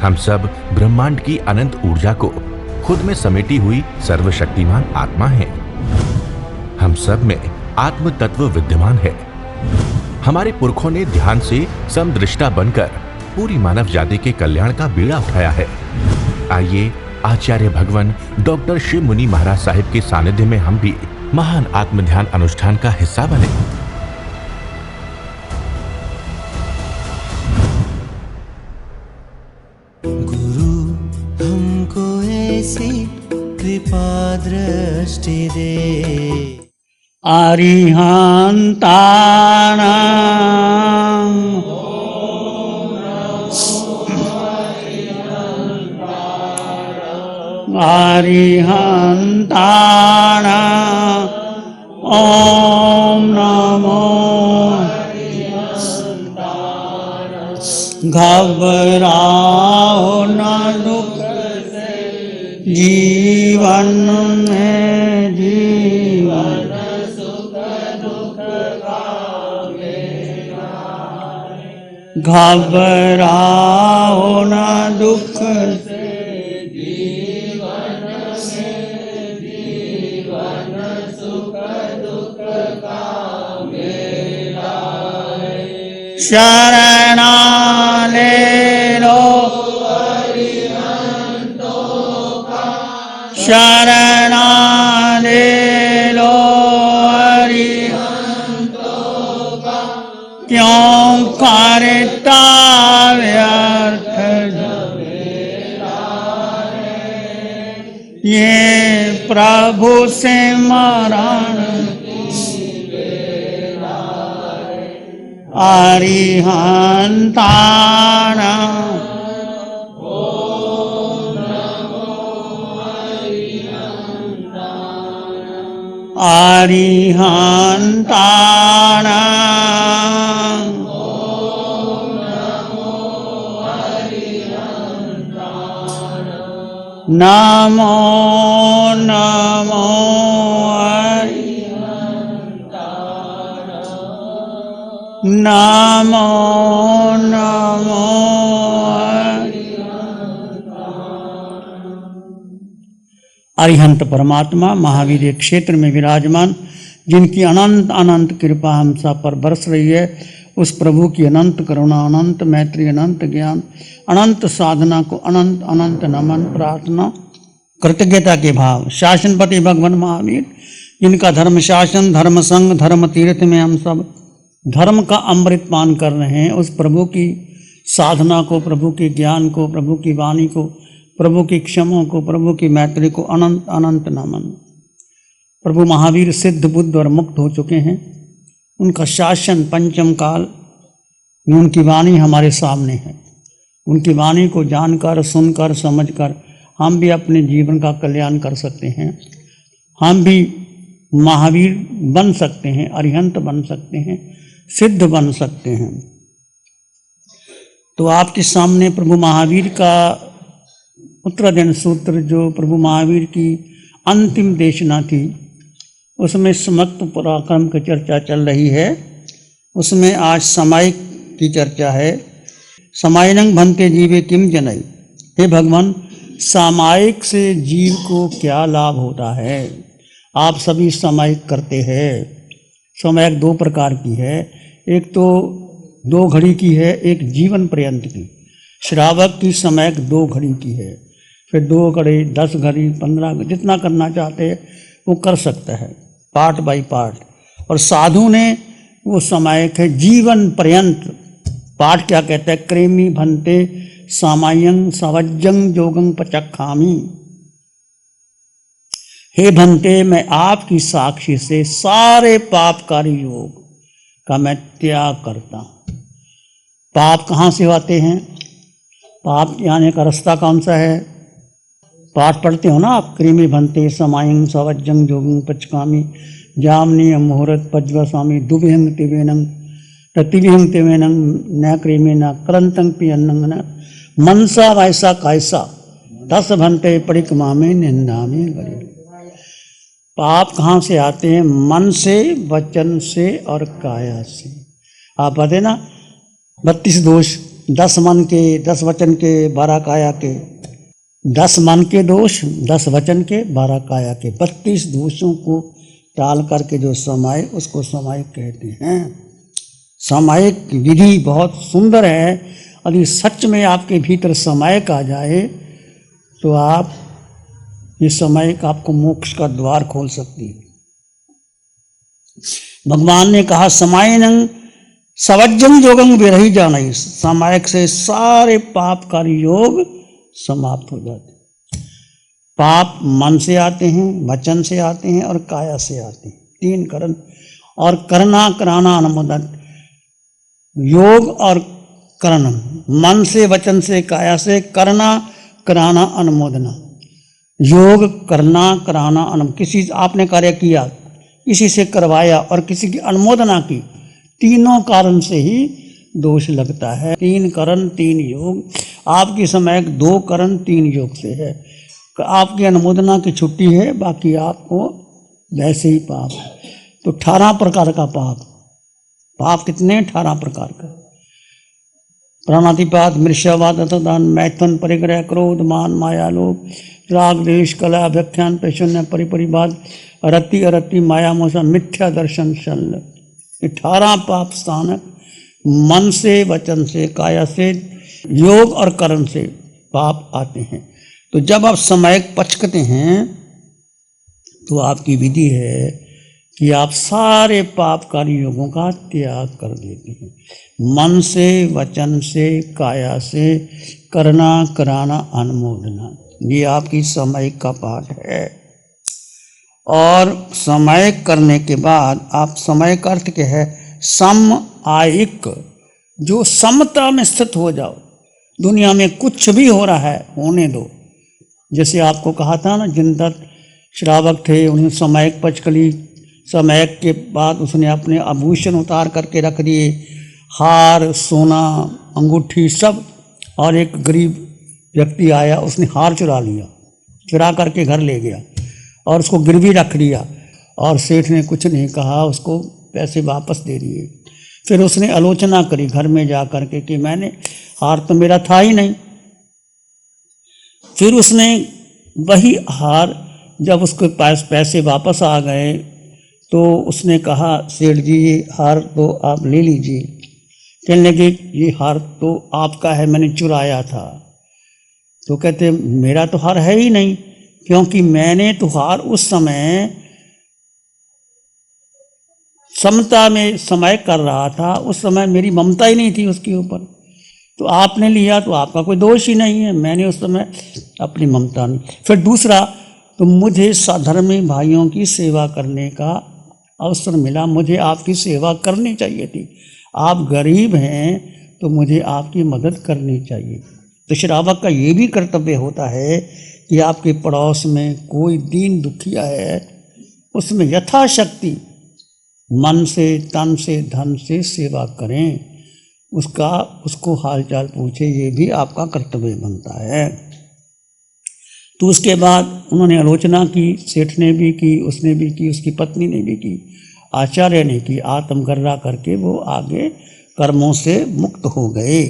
हम सब ब्रह्मांड की अनंत ऊर्जा को खुद में समेटी हुई सर्वशक्तिमान आत्मा हैं। हम सब में आत्म तत्व विद्यमान है। हमारे पुरखों ने ध्यान से समदृष्टा बनकर पूरी मानव जाति के कल्याण का बीड़ा उठाया है। आइए आचार्य भगवान डॉक्टर शिव मुनि महाराज साहिब के सानिध्य में हम भी महान आत्म ध्यान अनुष्ठान का हिस्सा बने। गुरु हमको ऐसी कृपा दृष्टि दे। अरिहंतानां अरिहंतानां ओम नमो घबराओ न दुख जीवन में जीवन घबराओ न दुख शरणा ले लो शरणा ले लो क्यों करता व्यर्थ ये प्रभु से मरण अरिहंतानां अरिहंतानां नमो नमो नमो नमो अरिहंत परमात्मा महावीर क्षेत्र में विराजमान, जिनकी अनंत अनंत कृपा हम सब पर बरस रही है, उस प्रभु की अनंत करुणा, अनंत मैत्री, अनंत ज्ञान, अनंत साधना को अनंत अनंत नमन प्रार्थना कृतज्ञता के भाव। शासनपति भगवान महावीर, जिनका धर्म शासन, धर्म संग, धर्म तीर्थ में हम सब धर्म का अमृत पान कर रहे हैं, उस प्रभु की साधना को, प्रभु के ज्ञान को, प्रभु की वाणी को, प्रभु की क्षमा को, प्रभु की मैत्री को अनंत अनंत नमन। प्रभु महावीर सिद्ध बुद्ध और मुक्त हो चुके हैं। उनका शासन पंचम काल में उनकी वाणी हमारे सामने है। उनकी वाणी को जानकर, सुनकर, समझकर हम भी अपने जीवन का कल्याण कर सकते हैं। हम भी महावीर बन सकते हैं, अरिहंत बन सकते हैं, सिद्ध बन सकते हैं। तो आपके सामने प्रभु महावीर का उत्तरायण सूत्र, जो प्रभु महावीर की अंतिम देशना थी, उसमें समक्त पराक्रम की चर्चा चल रही है। उसमें आज सामायिक की चर्चा है। सामायिनं भन्ते जीवे किम जनई। हे भगवान, सामायिक से जीव को क्या लाभ होता है? आप सभी सामायिक करते हैं। सामायिक दो प्रकार की है, एक तो 2 घड़ी की है, एक जीवन पर्यंत की। श्रावक की सामायिक 2 घड़ी की है, फिर 2 घड़ी, 10 घड़ी, 15, जितना करना चाहते हैं वो कर सकता है, पार्ट बाय पार्ट। और साधु ने वो सामायिक है जीवन पर्यंत। पाठ क्या कहता है? क्रेमी भन्ते सामायं सवज्जं जोगं पचक्खामि। हे भन्ते, मैं आपकी साक्षी से सारे पापकारी योग का मैं त्याग करता हूँ। पाप कहाँ से आते हैं? पाप आने का रास्ता कौन सा है? पाठ पढ़ते हो ना आप, क्रीमी भन्ते समायं सवज्जं जोगं पचकामी जामनी मुहूर्त पज्वस्वामी दुभिहंग तिवेनं प्रतिभिहंग तिवेनं न क्रीमी न करंतं पियन्नं न मनसा वैसा कैसा 10 भन्ते परिक्रमा में निंदा में गरी। पाप कहाँ से आते हैं? मन से, वचन से और काया से। आप पढ़ते ना 32 दोष 10 मन के, 10 वचन के, 12 काया के। 10 मन के दोष, 10 वचन के, 12 काया के, 32 दोषों को टाल करके जो समायिक, उसको समायिक कहते हैं। समायिक विधि बहुत सुंदर है। यदि सच में आपके भीतर समायिक आ जाए तो आप ये समायिक आपको मोक्ष का द्वार खोल सकती है। भगवान ने कहा समायनं सवज्जन योगं विरही जानाई, समायिक से सारे पापकारी योग समाप्त हो जाते हैं। पाप मन से आते हैं, वचन से आते हैं और काया से आते हैं, 3 करण। और करना कराना अनुमोदन, योग और करण, मन से, वचन से, काया से, करना कराना अनुमोदना। योग करना कराना किसी आपने कार्य किया, किसी से करवाया और किसी की अनुमोदना की, तीनों कारण से ही दोष लगता है। 3 करण 3 योग। आपकी समय 2 करण 3 योग से है। आपकी अनुमोदना की छुट्टी है, बाकी आपको वैसे ही पाप है। तो 18 प्रकार का पाप। पाप कितने? 18 प्रकार का। प्राणातिपात, मृष्यावाद, अतदान, मैथुन, परिग्रह, क्रोध, मान, माया, लोभ, राग, द्वेष, कलह, अभ्यख्यान, पैशन्य, परिपरिवाद, रति, अरति, माया, मोसन, मिथ्या दर्शन, शल्य। 18 पाप स्थानक मन से, वचन से, काया से, योग और कर्म से पाप आते हैं। तो जब आप समायिक पचकते हैं तो आपकी विधि है कि आप सारे पापकारी योगों का त्याग कर देते हैं। मन से, वचन से, काया से, करना कराना अनुमोदना, ये आपकी समायिक का पाठ है। और समायिक करने के बाद आप, समय का अर्थ क्या है? सम आयिक, जो समता में स्थित हो जाओ। दुनिया में कुछ भी हो रहा है, होने दो। जैसे आपको कहा था ना, जिनदत्त श्रावक थे, उन्हें समायिक पचकली। समायिक के बाद उसने अपने आभूषण उतार करके रख दिए, हार, सोना, अंगूठी सब। और एक गरीब व्यक्ति आया, उसने हार चुरा लिया, चुरा करके घर ले गया और उसको गिरवी रख दिया। और सेठ ने कुछ नहीं कहा, उसको पैसे वापस दे दिए। फिर उसने आलोचना करी घर में जा करके कि मैंने, हार तो मेरा था ही नहीं। फिर उसने वही हार, जब उसके पास पैसे वापस आ गए तो उसने कहा, सेठ जी ये हार तो आप ले लीजिए। कहने लगे ये हार तो आपका है, मैंने चुराया था। तो कहते मेरा तो हार है ही नहीं, क्योंकि मैंने तो हार उस समय समता में समय कर रहा था, उस समय मेरी ममता ही नहीं थी उसके ऊपर। तो आपने लिया तो आपका कोई दोष ही नहीं है, मैंने उस समय अपनी ममता नहीं। फिर दूसरा, तो मुझे साधर्मी भाइयों की सेवा करने का अवसर मिला, मुझे आपकी सेवा करनी चाहिए थी। आप गरीब हैं तो मुझे आपकी मदद करनी चाहिए। तो श्रावक का ये भी कर्तव्य होता है कि आपके पड़ोस में कोई दीन दुखिया है, उसमें यथाशक्ति मन से, तन से, धन से सेवा करें, उसको हालचाल पूछे, ये भी आपका कर्तव्य बनता है। तो उसके बाद उन्होंने आलोचना की, सेठ ने भी की, उसने भी की, उसकी पत्नी ने भी की, आचार्य ने की। आत्मगर्रा करके वो आगे कर्मों से मुक्त हो गए।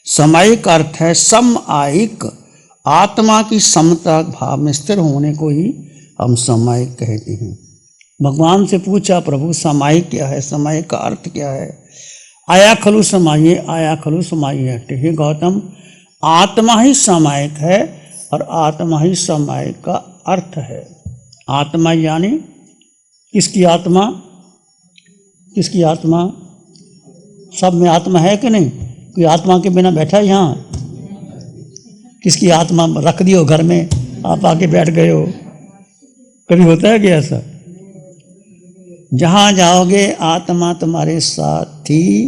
समायिक का अर्थ है सम आयिक, आत्मा की समता भाव में स्थिर होने को ही हम समायिक कहते हैं। भगवान से पूछा, प्रभु समायिक क्या है, समायिक का अर्थ क्या है? आया खलु समाये, आया खलु समाये। हे गौतम, आत्मा ही समायिक है और आत्मा ही समायिक का अर्थ है। आत्मा यानी किसकी आत्मा? किसकी आत्मा? सब में आत्मा है कि नहीं? कोई आत्मा के बिना बैठा है यहाँ? किसकी आत्मा रख दी हो घर में, आप आके बैठ गए हो? कभी होता है कि ऐसा? जहाँ जाओगे आत्मा तुम्हारे साथ ही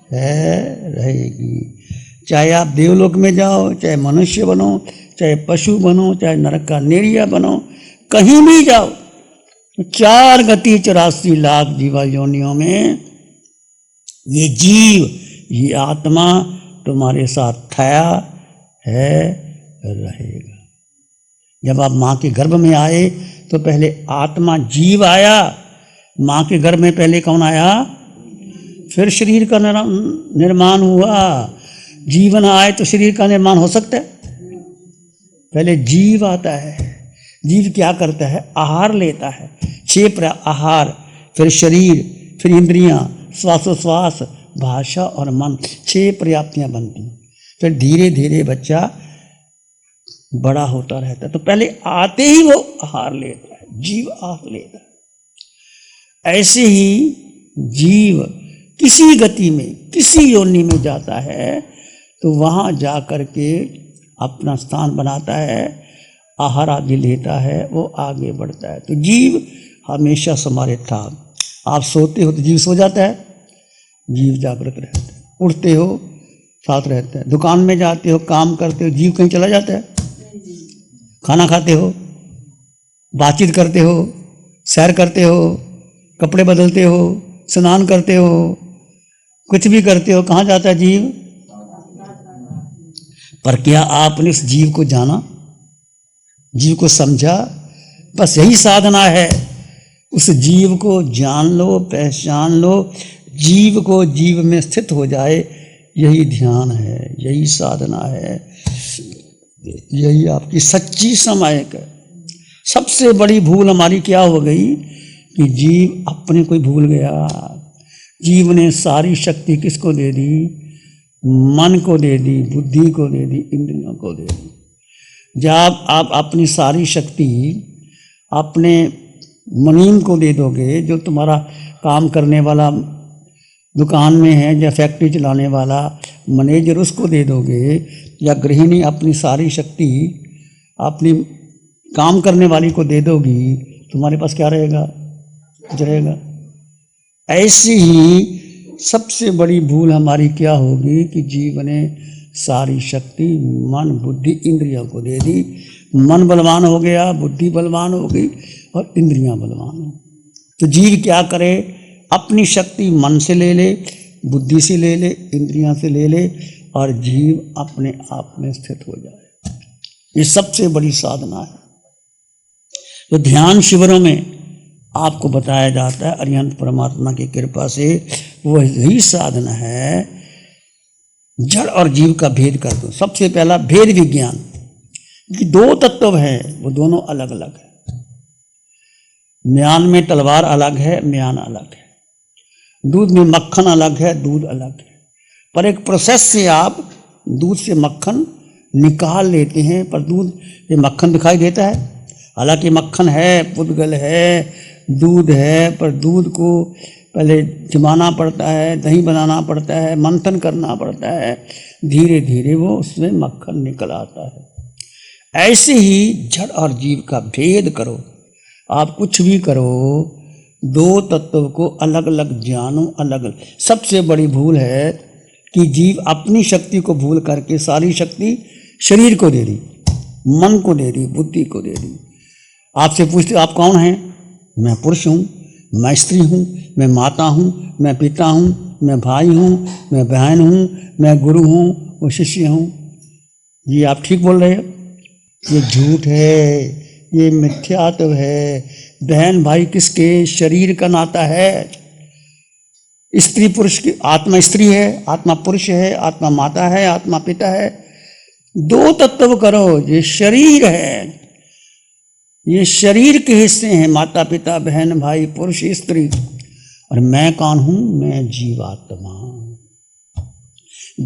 है, रहेगी। चाहे आप देवलोक में जाओ, चाहे मनुष्य बनो, चाहे पशु बनो, चाहे नरक का नेरिया बनो, कहीं भी जाओ, 4 गति 84 लाख जीवा योनियों में ये जीव, ये आत्मा तुम्हारे साथ था, है, रहेगा। जब आप माँ के गर्भ में आए तो पहले आत्मा जीव आया, माँ के गर्भ में पहले कौन आया? फिर शरीर का निर्माण हुआ। जीवन आए तो शरीर का निर्माण हो सकता है? पहले जीव आता है। जीव क्या करता है? आहार लेता है। 6 आहार, फिर शरीर, फिर इंद्रियां, श्वासोश्वास, भाषा और मन, 6 पर्याप्तियां बनती हैं। फिर धीरे धीरे बच्चा बड़ा होता रहता है। तो पहले आते ही वो आहार लेता है, जीव आहार लेता है। ऐसे ही जीव किसी गति में, किसी योनि में जाता है तो वहां जा करके अपना स्थान बनाता है, आहार आदि लेता है, वो आगे बढ़ता है। तो जीव हमेशा समारे था। आप सोते हो तो जीव सो जाता है, जीव जागृत रहता है। उठते हो, साथ रहता है। दुकान में जाते हो, काम करते हो, जीव कहीं चला जाता है? खाना खाते हो, बातचीत करते हो, सैर करते हो, कपड़े बदलते हो, स्नान करते हो, कुछ भी करते हो, कहाँ जाता है जीव? पर क्या आपने उस जीव को जाना, जीव को समझा? बस यही साधना है, उस जीव को जान लो, पहचान लो, जीव को जीव में स्थित हो जाए। यही ध्यान है, यही साधना है, यही आपकी सच्ची समायक है। सबसे बड़ी भूल हमारी क्या हो गई कि जीव अपने को ही भूल गया। जीव ने सारी शक्ति किसको दे दी? मन को दे दी, बुद्धि को दे दी, इंद्रियों को दे दी। जब आप अपनी सारी शक्ति अपने मुनीम को दे दोगे, जो तुम्हारा काम करने वाला दुकान में है या फैक्ट्री चलाने वाला मैनेजर, उसको दे दोगे, या गृहिणी अपनी सारी शक्ति अपनी काम करने वाली को दे दोगी, तुम्हारे पास क्या रहेगा? कुछ रहेगा? ऐसी ही सबसे बड़ी भूल हमारी क्या होगी कि जीव ने सारी शक्ति मन, बुद्धि, इंद्रियों को दे दी। मन बलवान हो गया, बुद्धि बलवान हो गई और इंद्रियां बलवान हो। तो जीव क्या करे? अपनी शक्ति मन से ले ले, बुद्धि से ले ले, इंद्रियां से ले ले, और जीव अपने आप में स्थित हो जाए। ये सबसे बड़ी साधना है। तो ध्यान शिविरों में आपको बताया जाता है, अरिहंत परमात्मा की कृपा से वो यही साधना है, जड़ और जीव का भेद कर दो। सबसे पहला भेद विज्ञान, कि 2 तत्व हैं, वो दोनों अलग अलग है। म्यान में तलवार अलग है, म्यान अलग है। दूध में मक्खन अलग है, दूध अलग है। पर एक प्रोसेस से आप दूध से मक्खन निकाल लेते हैं, पर दूध ये मक्खन दिखाई देता है। हालांकि मक्खन है, पुद्गल है, दूध है, पर दूध को पहले जमाना पड़ता है, दही बनाना पड़ता है, मंथन करना पड़ता है, धीरे धीरे वो उसमें मक्खन निकल आता है। ऐसे ही जड़ और जीव का भेद करो। आप कुछ भी करो, 2 तत्व को अलग अलग जानो, अलग अलग। सबसे बड़ी भूल है कि जीव अपनी शक्ति को भूल करके सारी शक्ति शरीर को दे दी, मन को दे दी, बुद्धि को दे दी। आपसे पूछते आप कौन हैं? मैं पुरुष हूँ, मैं स्त्री हूँ, मैं माता हूँ, मैं पिता हूँ, मैं भाई हूँ, मैं बहन हूँ, मैं गुरु हूँ, वो शिष्य हूँ। ये आप ठीक बोल रहे हो? ये झूठ है, ये मिथ्यात्व है। बहन भाई किसके? शरीर का नाता है। स्त्री पुरुष की, आत्मा स्त्री है, आत्मा पुरुष है, आत्मा माता है, आत्मा पिता है। 2 तत्व करो, ये शरीर है, ये शरीर के हिस्से हैं, माता पिता, बहन भाई, पुरुष स्त्री। और मैं कौन हूं? मैं जीवात्मा।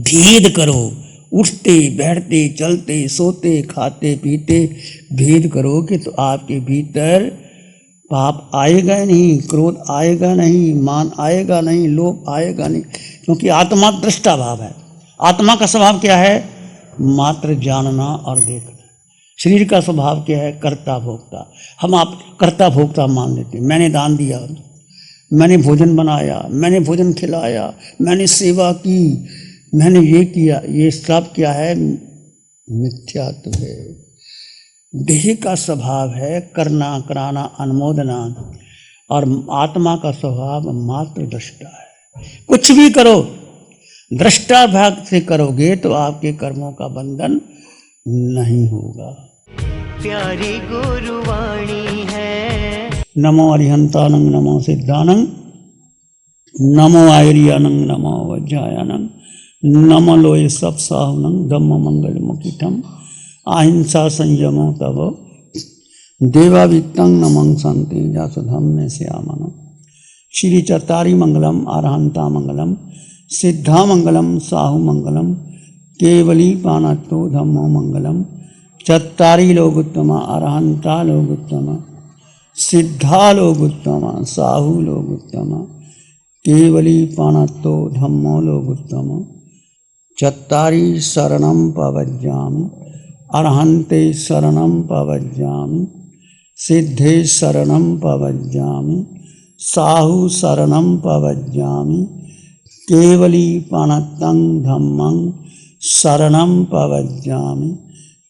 भेद करो, उठते बैठते चलते सोते खाते पीते भेद करोगे तो आपके भीतर पाप आएगा नहीं, क्रोध आएगा नहीं, मान आएगा नहीं, लोभ आएगा नहीं, क्योंकि आत्मा दृष्टा भाव है। आत्मा का स्वभाव क्या है? मात्र जानना और देखना। शरीर का स्वभाव क्या है? कर्ता भोक्ता। हम आप कर्ता भोक्ता मान लेते हैं। मैंने दान दिया, मैंने भोजन बनाया, मैंने भोजन खिलाया, मैंने सेवा की, मैंने ये किया। ये सब क्या है? मिथ्यात्व है। देह का स्वभाव है करना, कराना, अनुमोदना, और आत्मा का स्वभाव मात्र दृष्टा है। कुछ भी करो दृष्टा भाग से करोगे तो आपके कर्मों का बंधन नहीं होगा। प्यारी गुरुवाणी है। नमो अरिहंतानंग, नमो सिद्धानंग, नमो आयरियानंग, नमो वज्रायानंग, नमलोय सब साहुनं धम्म मंगल मुखितम अहिंसा संयमो तव देवावित्तं नमं संते जासुधम्म श्यामन। श्री चत्तारी मंगलम अरहंता मंगलम सिद्धा मंगलम साहु मंगलम केवली पानत्तो धम्मो मंगलम। चत्तारी लोगुत्तम अरहंता लोगुत्तम सिद्धा लोगुत्तम साहु लोगुत्तम केवली पानत्तो धम्मो लोगुत्तम। चत्तारी शरणं पवज्जामि अरहन्ते शरणं पवज्जामि सिद्धे शरणं पवज्जामि साहु शरणं पवज्जामि केवली पानत्तं धम्मं शरणं पवज्जामि।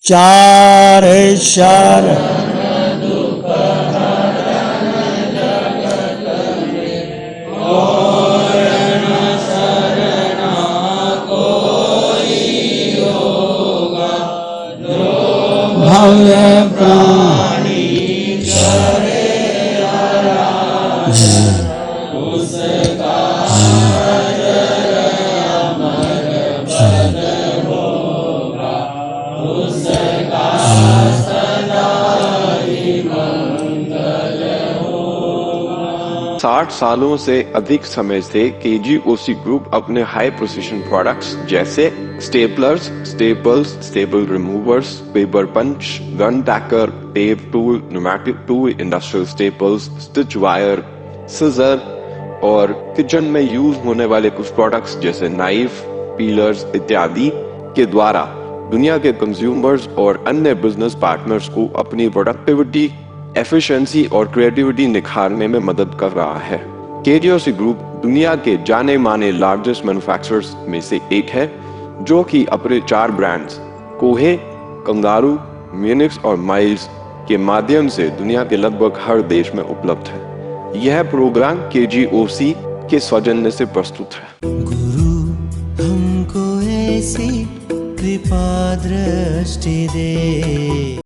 चारे शरण भव्य प्राणी साठ सालों से अधिक समय से केजीओसी ग्रुप अपने हाई प्रिसिशन प्रोडक्ट्स जैसे staplers, staples, staple removers, paper punch, gun tacker, tape tool, pneumatic tool, industrial staples, stitch wire, scissor और किचन में यूज होने वाले कुछ प्रोडक्ट्स जैसे नाइफ, पीलर्स इत्यादि के द्वारा दुनिया के कंज्यूमर्स और अन्य बिजनेस पार्टनर्स को अपनी प्रोडक्टिविटी, एफिशिएंसी और क्रिएटिविटी निखारने में मदद कर रहा है। केजीओसी ग्रुप दुनिया के जाने माने लार्जेस्ट मैन्युफैक्चरर्स में से एक है, जो कि अपने 4 ब्रांड्स कोहे, कंगारू, म्यूनिक्स और माइल्स के माध्यम से दुनिया के लगभग हर देश में उपलब्ध है। यह प्रोग्राम केजीओसी के सौजन्य से प्रस्तुत है। गुरु हमको ऐसी कृपा दृष्टि दे